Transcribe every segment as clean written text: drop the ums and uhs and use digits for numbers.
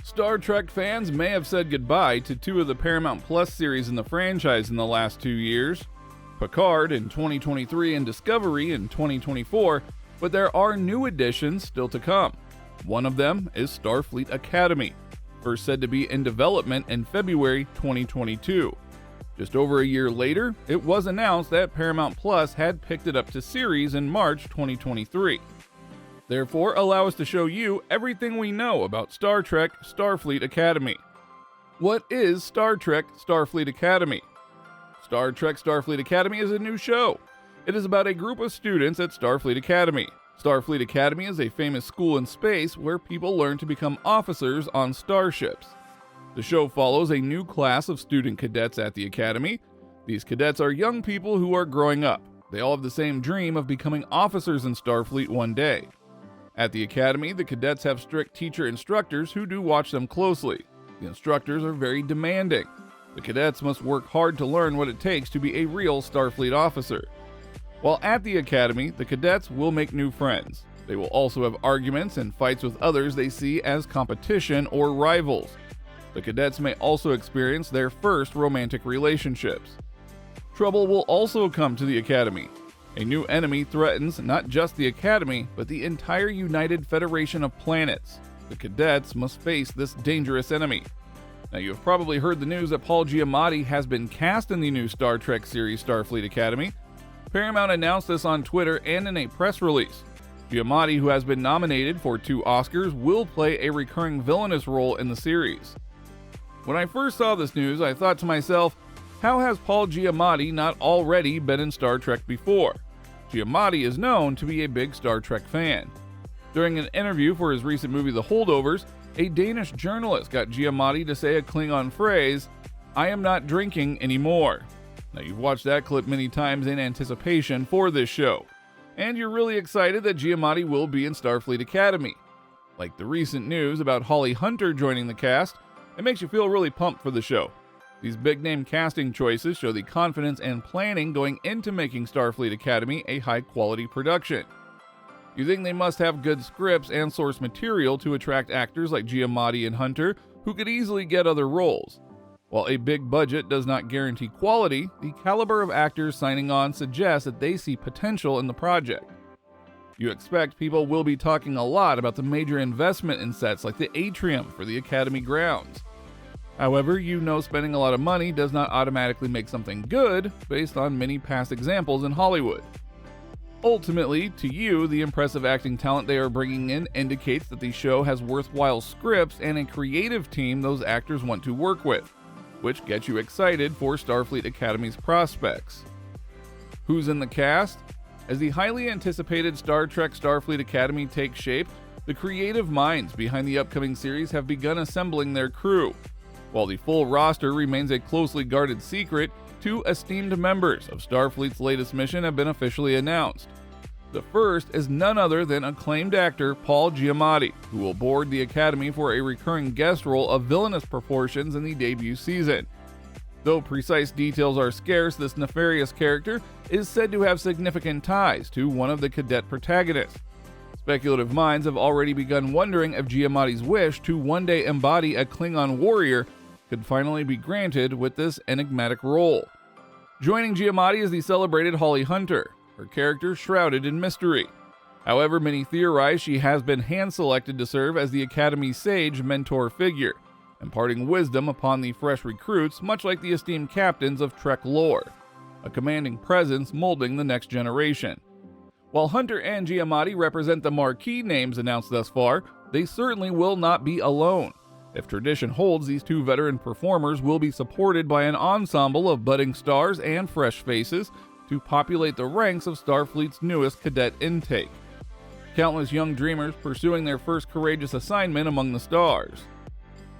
Star Trek fans may have said goodbye to two of the Paramount Plus series in the franchise in the last 2 years, Picard in 2023 and Discovery in 2024, but there are new additions still to come. One of them is Starfleet Academy, first said to be in development in February 2022. Just over a year later, it was announced that Paramount Plus had picked it up to series in March 2023. Therefore, allow us to show you everything we know about Star Trek Starfleet Academy. What is Star Trek Starfleet Academy? Star Trek Starfleet Academy is a new show. It is about a group of students at Starfleet Academy. Starfleet Academy is a famous school in space where people learn to become officers on starships. The show follows a new class of student cadets at the Academy. These cadets are young people who are growing up. They all have the same dream of becoming officers in Starfleet one day. At the Academy, the cadets have strict teacher-instructors who do watch them closely. The instructors are very demanding. The cadets must work hard to learn what it takes to be a real Starfleet officer. While at the Academy, the cadets will make new friends. They will also have arguments and fights with others they see as competition or rivals. The cadets may also experience their first romantic relationships. Trouble will also come to the Academy. A new enemy threatens not just the Academy, but the entire United Federation of Planets. The cadets must face this dangerous enemy. Now, you have probably heard the news that Paul Giamatti has been cast in the new Star Trek series Starfleet Academy. Paramount announced this on Twitter and in a press release. Giamatti, who has been nominated for 2 Oscars, will play a recurring villainous role in the series. When I first saw this news, I thought to myself, how has Paul Giamatti not already been in Star Trek before? Giamatti is known to be a big Star Trek fan. During an interview for his recent movie The Holdovers, a Danish journalist got Giamatti to say a Klingon phrase, "I am not drinking anymore." Now, you've watched that clip many times in anticipation for this show, and you're really excited that Giamatti will be in Starfleet Academy. Like the recent news about Holly Hunter joining the cast, it makes you feel really pumped for the show. These big-name casting choices show the confidence and planning going into making Starfleet Academy a high-quality production. You think they must have good scripts and source material to attract actors like Giamatti and Hunter, who could easily get other roles. While a big budget does not guarantee quality, the caliber of actors signing on suggests that they see potential in the project. You expect people will be talking a lot about the major investment in sets like the atrium for the Academy grounds. However, you know spending a lot of money does not automatically make something good based on many past examples in Hollywood. Ultimately, to you, the impressive acting talent they are bringing in indicates that the show has worthwhile scripts and a creative team those actors want to work with, which gets you excited for Starfleet Academy's prospects. Who's in the cast? As the highly anticipated Star Trek Starfleet Academy takes shape, the creative minds behind the upcoming series have begun assembling their crew. While the full roster remains a closely guarded secret, 2 esteemed members of Starfleet's latest mission have been officially announced. The first is none other than acclaimed actor Paul Giamatti, who will board the Academy for a recurring guest role of villainous proportions in the debut season. Though precise details are scarce, this nefarious character is said to have significant ties to one of the cadet protagonists. Speculative minds have already begun wondering if Giamatti's wish to one day embody a Klingon warrior could finally be granted with this enigmatic role. Joining Giamatti is the celebrated Holly Hunter, her character shrouded in mystery. However, many theorize she has been hand-selected to serve as the Academy's sage mentor figure, imparting wisdom upon the fresh recruits, much like the esteemed captains of Trek lore, a commanding presence molding the next generation. While Hunter and Giamatti represent the marquee names announced thus far, they certainly will not be alone. If tradition holds, these 2 veteran performers will be supported by an ensemble of budding stars and fresh faces to populate the ranks of Starfleet's newest cadet intake. Countless young dreamers pursuing their first courageous assignment among the stars.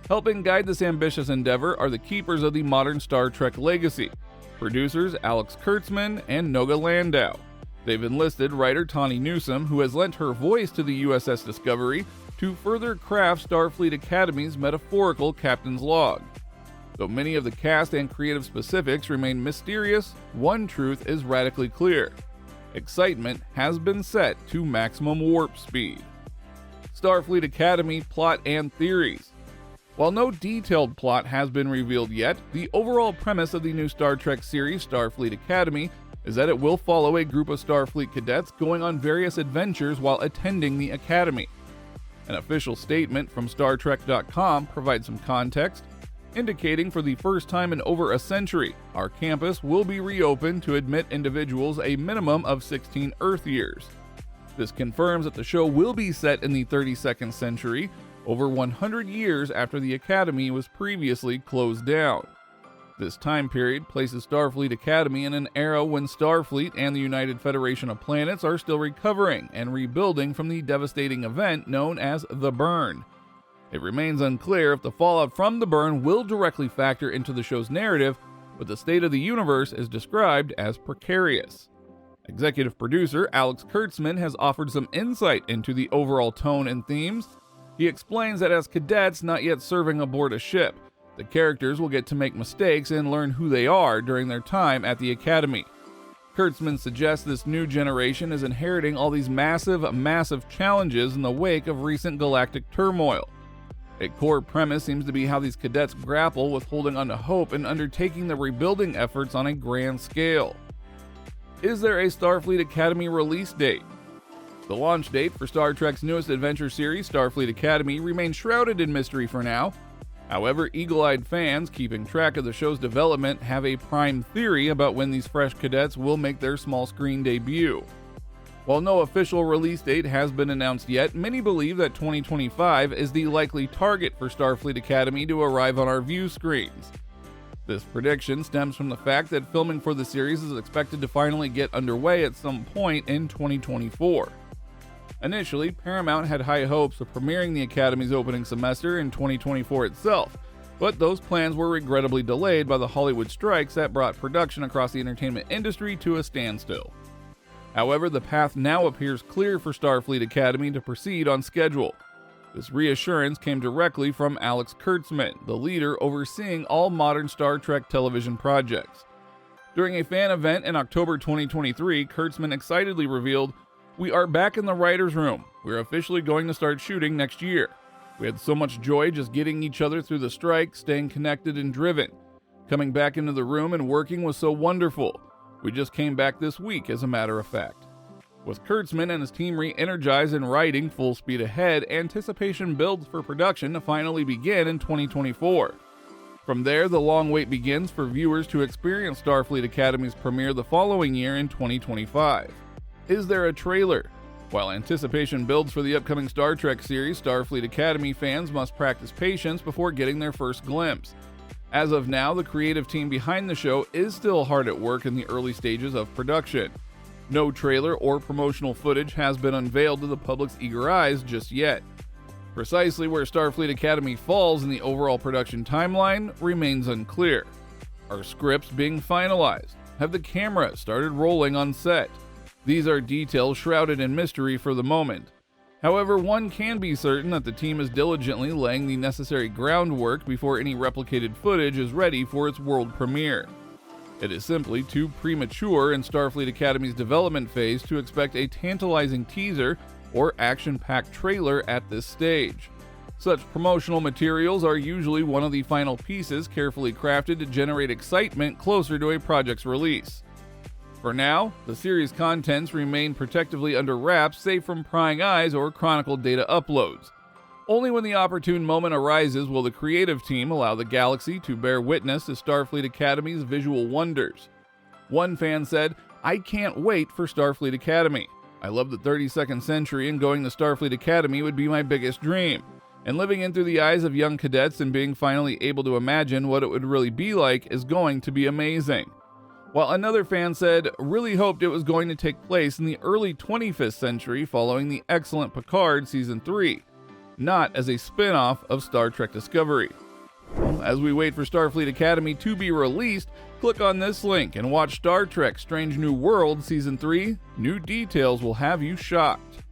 Helping guide this ambitious endeavor are the keepers of the modern Star Trek legacy, producers Alex Kurtzman and Noga Landau. They've enlisted writer Tawny Newsome, who has lent her voice to the USS Discovery, to further craft Starfleet Academy's metaphorical captain's log. Though many of the cast and creative specifics remain mysterious, one truth is radically clear. Excitement has been set to maximum warp speed. Starfleet Academy plot and theories. While no detailed plot has been revealed yet, the overall premise of the new Star Trek series, Starfleet Academy, is that it will follow a group of Starfleet cadets going on various adventures while attending the Academy. An official statement from StarTrek.com provides some context, indicating for the first time in over a century, our campus will be reopened to admit individuals a minimum of 16 Earth years. This confirms that the show will be set in the 32nd century, over 100 years after the Academy was previously closed down. This time period places Starfleet Academy in an era when Starfleet and the United Federation of Planets are still recovering and rebuilding from the devastating event known as the Burn. It remains unclear if the fallout from the burn will directly factor into the show's narrative, but the state of the universe is described as precarious. Executive producer Alex Kurtzman has offered some insight into the overall tone and themes. He explains that as cadets not yet serving aboard a ship, the characters will get to make mistakes and learn who they are during their time at the Academy. Kurtzman suggests this new generation is inheriting all these massive challenges in the wake of recent galactic turmoil. A core premise seems to be how these cadets grapple with holding on to hope and undertaking the rebuilding efforts on a grand scale. Is there a Starfleet Academy release date? The launch date for Star Trek's newest adventure series, Starfleet Academy, remains shrouded in mystery for now. However, eagle-eyed fans keeping track of the show's development have a prime theory about when these fresh cadets will make their small screen debut. While no official release date has been announced yet, many believe that 2025 is the likely target for Starfleet Academy to arrive on our view screens. This prediction stems from the fact that filming for the series is expected to finally get underway at some point in 2024. Initially, Paramount had high hopes of premiering the Academy's opening semester in 2024 itself, but those plans were regrettably delayed by the Hollywood strikes that brought production across the entertainment industry to a standstill. However, the path now appears clear for Starfleet Academy to proceed on schedule. This reassurance came directly from Alex Kurtzman, the leader overseeing all modern Star Trek television projects. During a fan event in October 2023, Kurtzman excitedly revealed, "We are back in the writer's room. We're officially going to start shooting next year. We had so much joy just getting each other through the strike, staying connected and driven. Coming back into the room and working was so wonderful. We just came back this week, as a matter of fact." With Kurtzman and his team re-energized and writing full speed ahead, anticipation builds for production to finally begin in 2024. From there, the long wait begins for viewers to experience Starfleet Academy's premiere the following year in 2025. Is there a trailer? While anticipation builds for the upcoming Star Trek series, Starfleet Academy fans must practice patience before getting their first glimpse. As of now, the creative team behind the show is still hard at work in the early stages of production. No trailer or promotional footage has been unveiled to the public's eager eyes just yet. Precisely where Starfleet Academy falls in the overall production timeline remains unclear. Are scripts being finalized? Have the cameras started rolling on set? These are details shrouded in mystery for the moment. However, one can be certain that the team is diligently laying the necessary groundwork before any replicated footage is ready for its world premiere. It is simply too premature in Starfleet Academy's development phase to expect a tantalizing teaser or action-packed trailer at this stage. Such promotional materials are usually one of the final pieces carefully crafted to generate excitement closer to a project's release. For now, the series' contents remain protectively under wraps save from prying eyes or chronicled data uploads. Only when the opportune moment arises will the creative team allow the galaxy to bear witness to Starfleet Academy's visual wonders. One fan said, "I can't wait for Starfleet Academy. I love the 32nd century and going to Starfleet Academy would be my biggest dream. And living in through the eyes of young cadets and being finally able to imagine what it would really be like is going to be amazing." While another fan said, "Really hoped it was going to take place in the early 25th century following the excellent Picard Season 3. Not as a spin-off of Star Trek Discovery." As we wait for Starfleet Academy to be released, click on this link and watch Star Trek Strange New Worlds Season 3. New details will have you shocked.